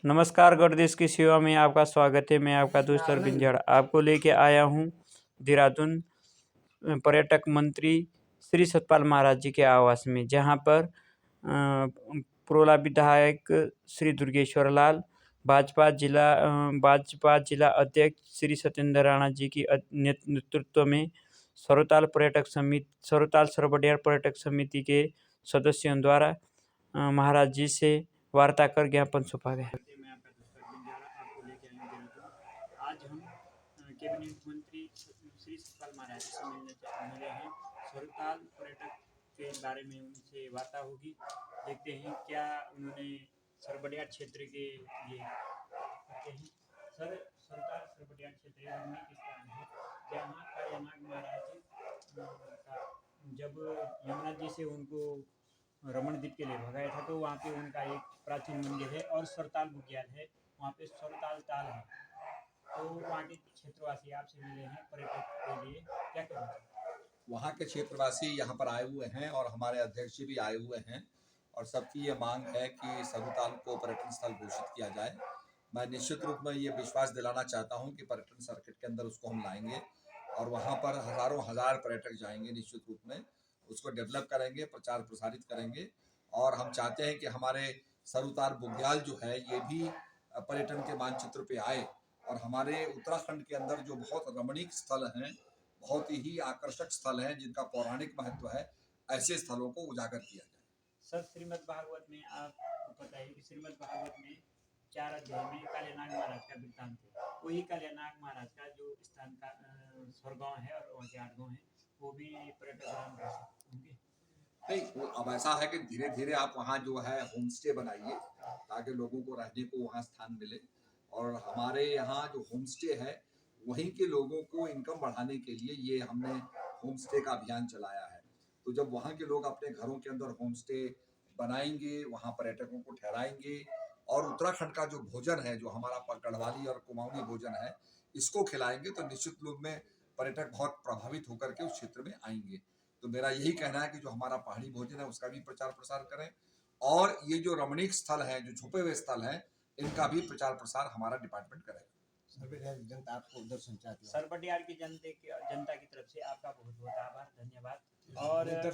नमस्कार, गढ़ देश की सेवा में आपका स्वागत है। मैं आपका दोस्त अरविंद जड़ आपको लेके आया हूँ देहरादून पर्यटक मंत्री श्री सतपाल महाराज जी के आवास में, जहाँ पर पुरोला विधायक श्री दुर्गेश्वर लाल, भाजपा जिला अध्यक्ष श्री सत्येंद्र राणा जी की नेतृत्व में सरोताल सरबडियार पर्यटक समिति के सदस्यों द्वारा महाराज जी से वार्ता कर ज्ञापन सौंपा गया। मैं आपका दोस्त अरविंद जाड़ा आपको लेके आए हैं देहरादून। आज हम कैबिनेट मंत्री श्री सतपाल महाराज जी से मिले हैं। सरोताल पर्यटक के बारे में उनसे वार्ता होगी। देखते हैं क्या उन्होंने सरबडियार क्षेत्र के लिए कहते हैं। सर, सरोताल सरबडियार क्षेत्र रमणीक स्थान है जहाँ कालियानाग महाराज का जब यमुना जी से उनको रमणदीप के लिए भगाया था, तो वहाँ पे उनका एक प्राचीन मंदिर है और सरताल बुग्याल है, वहाँ पे सरताल ताल है। तो वहाँ के क्षेत्रवासी आपसे मिले हैं पर्यटक के लिए, क्या कहना चाहिए? वहाँ के क्षेत्रवासी यहाँ पर आए हुए हैं और हमारे अध्यक्ष जी भी आए हुए हैं और सबकी ये मांग है कि सरुताल को पर्यटन स्थल घोषित किया जाए। मैं निश्चित रूप में ये विश्वास दिलाना चाहता हूँ कि पर्यटन सर्किट के अंदर उसको हम लाएंगे और वहाँ पर हजारों हजार पर्यटक जाएंगे। निश्चित रूप में उसको डेवलप करेंगे, प्रचार प्रसारित करेंगे और हम चाहते हैं कि हमारे सरुताल बुग्याल जो है ये भी पर्यटन के मानचित्र पे आए और हमारे उत्तराखंड के अंदर जो बहुत रमणीक स्थल हैं, बहुत ही आकर्षक स्थल हैं जिनका पौराणिक महत्व है, ऐसे स्थलों को उजागर किया जाए। सर, श्रीमद् भागवत में आपको पता है कि श्रीमद् भागवत में 4 अध्याय में कालियानाग महाराज का वृत्तांत है। वही कालियानाग महाराज का जो स्थान का स्वर्गांव है और वहाँ के 8 गाँव है, वो भी पर्यटक होंगे। नहीं, अब ऐसा है कि धीरे धीरे आप वहाँ जो है होम स्टे बनाइए ताकि लोगों को रहने को वहाँ स्थान मिले और हमारे यहाँ जो होम स्टे है वहीं के लोगों को इनकम बढ़ाने के लिए ये हमने होम स्टे का अभियान चलाया है। तो जब वहाँ के लोग अपने घरों के अंदर होम स्टे बनाएंगे, वहाँ पर्यटकों को ठहराएंगे और उत्तराखंड का जो भोजन है, जो हमारा गढ़वाली और कुमाऊनी भोजन है, इसको खिलाएंगे तो निश्चित रूप में पर्यटक बहुत प्रभावित होकर के उस क्षेत्र में आएंगे। तो मेरा यही कहना है कि जो हमारा पहाड़ी भोजन है उसका भी प्रचार प्रसार करें और ये जो रमणीक स्थल है, जो छुपे हुए स्थल हैं, इनका भी प्रचार प्रसार हमारा डिपार्टमेंट करेगा। जनता आपको दर्शन चाहती है। सरबडियार की जनता की तरफ से आपका बहुत बहुत आभार, धन्यवाद। और एक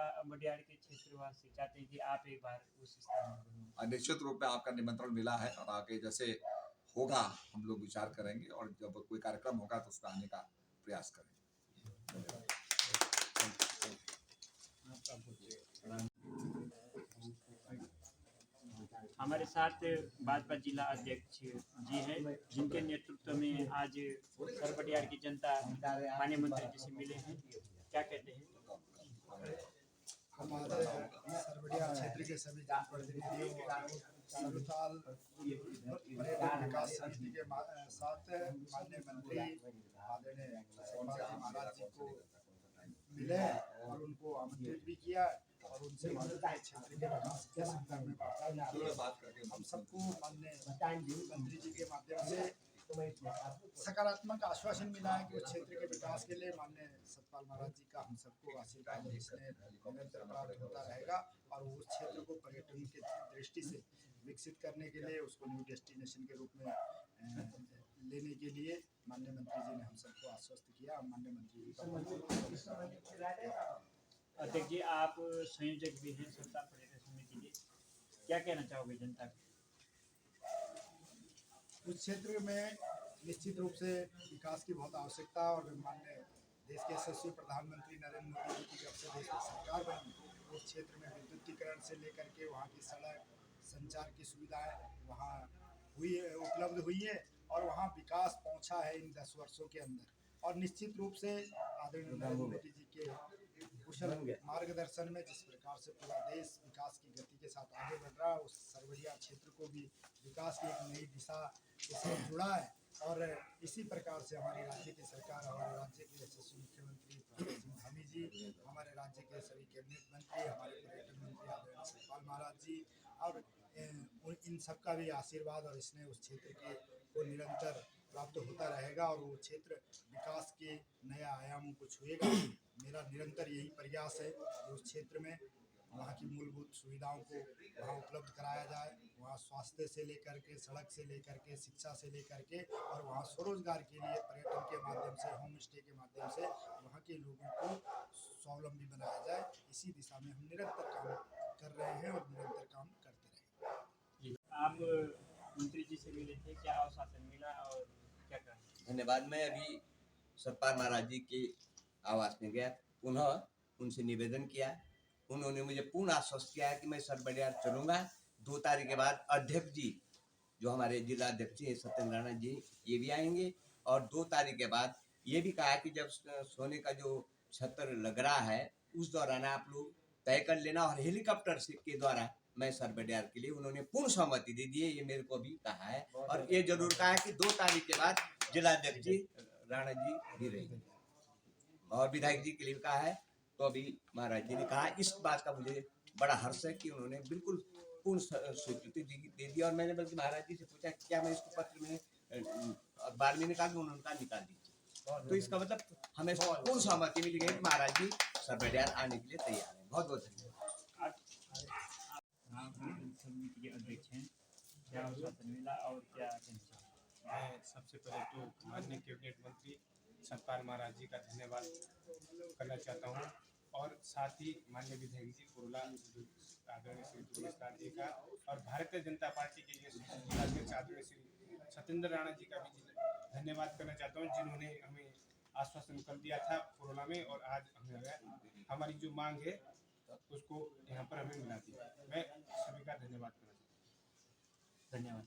सरबडियार के क्षेत्रवासी चाहते हैं कि आप एक बार उस स्थान में। निश्चित रूप में आपका निमंत्रण मिला है और आगे जैसे होगा हम लोग विचार करेंगे और जब कोई कार्यक्रम होगा तो उसमें आने का प्रयास करेंगे। हमारे साथ भाजपा जिला अध्यक्ष जी हैं, जिनके नेतृत्व में आज सरबडियार की जनता माननीय मंत्री जी से मिले हैं। क्या कहते हैं? हमारे सरबडिया क्षेत्र के सभी जनप्रतिनिधियों सरुताल पर्यटन विकास समिति के साथ माननीय मंत्री आदरणीय सतपाल महाराज जी को मिले और उनको आमंत्रित भी किया और उनसे क्षेत्र के विकास के संदर्भ में बात करके हम सबको माननीय मंत्री जी के माध्यम से सकारात्मक आश्वासन मिला है कि उस क्षेत्र के विकास के लिए माननीय सतपाल महाराज जी का हम सबको आशीर्वाद और इसमें निरंतर प्राप्त होता रहेगा और उस क्षेत्र को पर्यटन की दृष्टि से विकसित करने के लिए उसको न्यू डेस्टिनेशन के रूप में लेने के लिए माननीय मंत्री जी ने हम सबको आश्वस्त किया। माननीय मंत्री जी का अध्यक्ष जी, आप संयोजक भी हैं सरोताल पर्यटन समिति के, क्या कहना चाहोगे जनता को? उस क्षेत्र में निश्चित रूप से विकास की बहुत आवश्यकता और माननीय देश के यशस्वी प्रधानमंत्री नरेंद्र मोदी जी की जब से देश की सरकार बनी उस क्षेत्र में विद्युतीकरण से लेकर के वहाँ की सड़क संचार की सुविधाएं वहाँ उपलब्ध हुई है और वहाँ विकास पहुँचा है इन 10 वर्षों के अंदर। और निश्चित रूप से आदरणीय नरेंद्र मोदी जी के कुशल मार्गदर्शन में जिस प्रकार से पूरा देश विकास की गति के साथ आगे बढ़ रहा है, उस सरबडिया क्षेत्र को भी विकास की एक नई दिशा से जुड़ा है और इसी प्रकार से हमारे राज्य की सरकार, हमारे राज्य के यशस्वी मुख्यमंत्री प्रताप सिंह धामी जी, हमारे राज्य के सभी कैबिनेट मंत्री, हमारे पर्यटन मंत्री आदरणीय सतपाल महाराज जी और इन सबका भी आशीर्वाद और इसने उस क्षेत्र के को निरंतर प्राप्त होता रहेगा और वो क्षेत्र विकास के नए आयामों को छुएगा। मेरा निरंतर यही प्रयास है कि उस क्षेत्र में वहाँ की मूलभूत सुविधाओं को वहाँ उपलब्ध कराया जाए, वहाँ स्वास्थ्य से लेकर के, सड़क से लेकर के, शिक्षा से लेकर के, और वहाँ स्वरोजगार के लिए पर्यटन के माध्यम से, होम स्टे के माध्यम से वहाँ के लोगों को स्वावलंबी बनाया जाए। इसी दिशा में हम निरंतर काम कर रहे हैं और निरंतर काम करते रहेंगे। आप मंत्री जी से मिले थे, क्या आश्वासन मिला और क्या कहा? धन्यवाद। मैं अभी सतपाल महाराज जी के आवास में गया, पुनः उनसे निवेदन किया। उन्होंने मुझे पूर्ण आश्वस्त किया कि मैं सरबडियार चलूँगा। 2 तारीख के बाद अध्यक्ष जी, जो हमारे जिला अध्यक्ष हैं सत्येंद्र राणा जी, ये भी आएंगे। और 2 तारीख के बाद ये भी कहा कि जब सोने का जो छत्र लग रहा है उस दौरान आप लोग तय कर लेना, और हेलीकॉप्टर से के द्वारा मैं सरबडियार के लिए उन्होंने पूर्ण सहमति दे दी है, ये मेरे को भी कहा है। और ये जरूर कहा है कि 2 तारीख के बाद जिला अध्यक्ष जी राणा जी भी रहेंगे, और विधायक जी के लिए कहा है। तो अभी महाराज जी ने कहा, इस बात का मुझे बड़ा हर्ष है कि उन्होंने बिल्कुल पूर्ण स्वीकृति दे दी। और मैंने बल्कि महाराज जी से पूछा क्या मैं इसको पत्र में अखबार में निकाल दूं, उन्होंने कहा निकाल दीजिए। तो इसका मतलब हमें पूर्ण सहमति मिल गई, महाराज जी सरबडियार आने के लिए तैयार है। बहुत बहुत धन्यवाद। आप समिति के अध्यक्ष हैं, क्या आश्वासन मिला और क्या कहना? मैं सबसे पहले तो माननीय कैबिनेट मंत्री सतपाल महाराज जी का धन्यवाद करना चाहता हूं, और साथ ही माननीय विधायक जी कुरुला आदरणीय श्री दुर्गेश लाल जी का, और भारतीय जनता पार्टी के जिलाध्यक्ष आदरणीय श्री सत्येंद्र राणा जी का भी धन्यवाद करना चाहता हूं, जिन्होंने हमें आश्वासन कर दिया था कोरोना में, और आज हमें हमारी जो मांग है उसको यहाँ पर हमें मिला दी। मैं सभी का धन्यवाद करना चाहता हूँ। धन्यवाद।